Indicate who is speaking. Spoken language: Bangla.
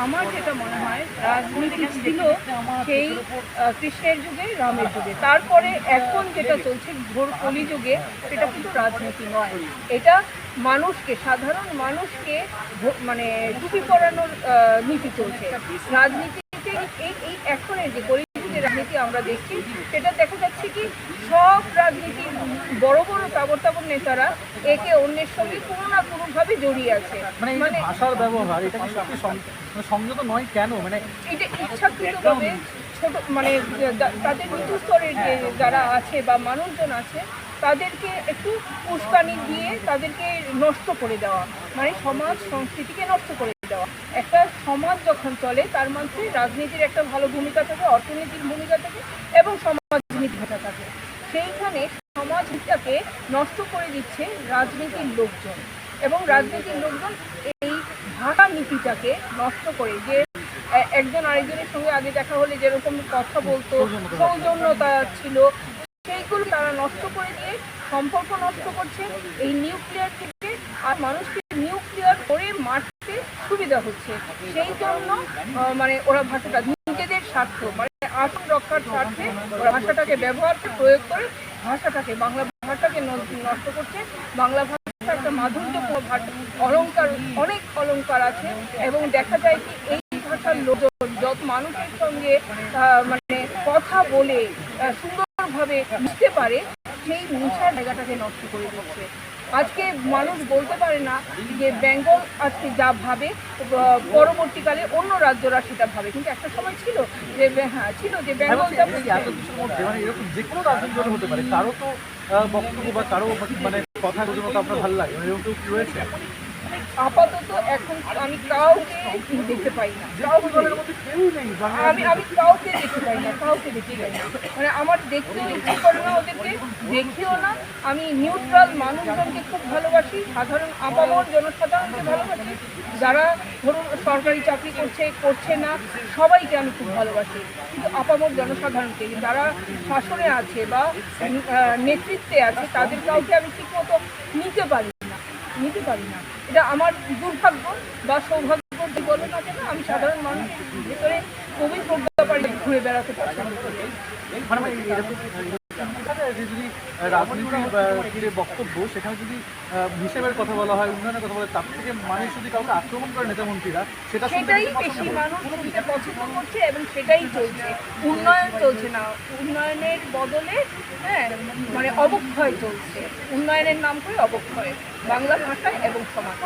Speaker 1: আমার যেটা মনে হয় রাজনীতি ছিল সেই কৃষ্ণের যুগে, রামের যুগে, তারপরে এখন যেটা চলছে ঘোর কলিযুগে, সেটা কিন্তু রাজনীতি নয়। এটা মানুষকে, সাধারণ মানুষকে মানে টুপি পরানোর নীতি চলছে রাজনীতিতে। এই এখনের যে কলিযুগের রাজনীতি আমরা দেখছি, সেটা দেখা যাচ্ছে কি সব রাজনীতি বড় বড় তাবড় নেতারা একে অন্যের সঙ্গে কোনো না কোনোভাবে জড়িয়ে আছে।
Speaker 2: মানে ভাষার ব্যবহার এটা কি সত্যি সংযত নয় কেন? মানে
Speaker 1: এটা ইচ্ছাকৃতভাবে ছোট মানে তাদের নিচু স্তরের যে যারা আছে বা মানুষজন আছে, তাদেরকে একটু উস্কানি দিয়ে তাদেরকে নষ্ট করে দেওয়া, মানে সমাজ সংস্কৃতিকে নষ্ট করে দেওয়া। একটা সমাজ যখন চলে তার মধ্যে রাজনীতির একটা ভালো ভূমিকা থাকে, অর্থনীতির ভূমিকা থাকে এবং সমাজনীতিটা থাকে। সেইখানে সমাজটাকে নষ্ট করে দিচ্ছে রাজনীতির লোকজন, এবং রাজনীতির লোকজন এই ভাষা নীতিটাকে নষ্ট করে, যে একজন আরেকজনের সঙ্গে আগে দেখা হলে যেরকম কথা বলতো, সৌজন্যতা ছিল, সেইগুলো তারা নষ্ট করে দিয়ে সম্পর্ক নষ্ট করছে এই নিউক্লিয়ার থেকে। আর মানুষকে নিউক্লিয়ার করে মারতে সুবিধা হচ্ছে, সেই জন্য মানে ওরা ভাষাটা নিজেদের স্বার্থ, মানে আসন রক্ষার স্বার্থে ওরা ভাষাটাকে ব্যবহার করে, প্রয়োগ করে ভাষাটাকে, বাংলা ভাষাটাকে নষ্ট করছে। বাংলা ভাষা একটা মাধুর্যপূর্ণ ভাষা, অলঙ্কার, অনেক অলঙ্কার আছে, এবং দেখা যায় কি এই ভাষার লোকজন যত মানুষের সঙ্গে মানে কথা বলে সুন্দরভাবে মিশতে পারে, সেই মিশার জায়গাটাকে নষ্ট করে দিচ্ছে। আজকে মানুষ বলতে পারে না যে বেঙ্গল আজকে যা ভাবে পরবর্তীকালে অন্য রাজ্যরা সেটা ভাবে, কিন্তু একটা সময় ছিল যে হ্যাঁ ছিল যে বেঙ্গল যা
Speaker 2: এত কিছুর মধ্যে মানে এরকম যে কোনো রাজনৈতিক দল হতে পারে, কারো তো বক্তব্য বা কারো মানে কথা তো আপনার ভালো লাগে, মানে এরকম কি রয়েছে?
Speaker 1: আপাতত এখন আমি কাউকে দেখতে পাই না, আমি কাউকে দেখতে পাই না, মানে আমার দেখতে ইচ্ছে করে না, ওদেরকে দেখিও না। আমি নিউট্রাল মানুষজনকে খুব ভালোবাসি, সাধারণ আপামর জনসাধারণকে ভালোবাসি, যারা ধরুন সরকারি চাকরি করছে না, সবাইকে আমি খুব ভালোবাসি, কিন্তু আপামর জনসাধারণকে, যারা শাসনে আছে বা নেতৃত্বে আছে, তাদের কাউকে আমি ঠিকমতো নিতে পারি না। এটা আমার দুর্ভাগ্য বা সৌভাগ্য বলে না কেন, আমি সাধারণ মানুষের ভেতরে খুবই প্রজ্ঞা পারি, ঘুরে বেড়াতে পছন্দ করি।
Speaker 2: যদি রাজনীতির বক্তব্য সেখানে যদি হিসেবের কথা বলা হয়, উন্নয়নের কথা বলা হয়, তার থেকে মানুষ যদি কাউকে আক্রমণ করে নেতামন্ত্রীরা,
Speaker 1: সেটাই বেশি মানুষ শুনতে পছন্দ করছে, এবং সেটাই চলছে। উন্নয়ন চলছে না, উন্নয়নের বদলে মানে অবক্ষয় চলছে, উন্নয়নের নাম করে অবক্ষয় বাংলা ভাষায় এবং সমাজ।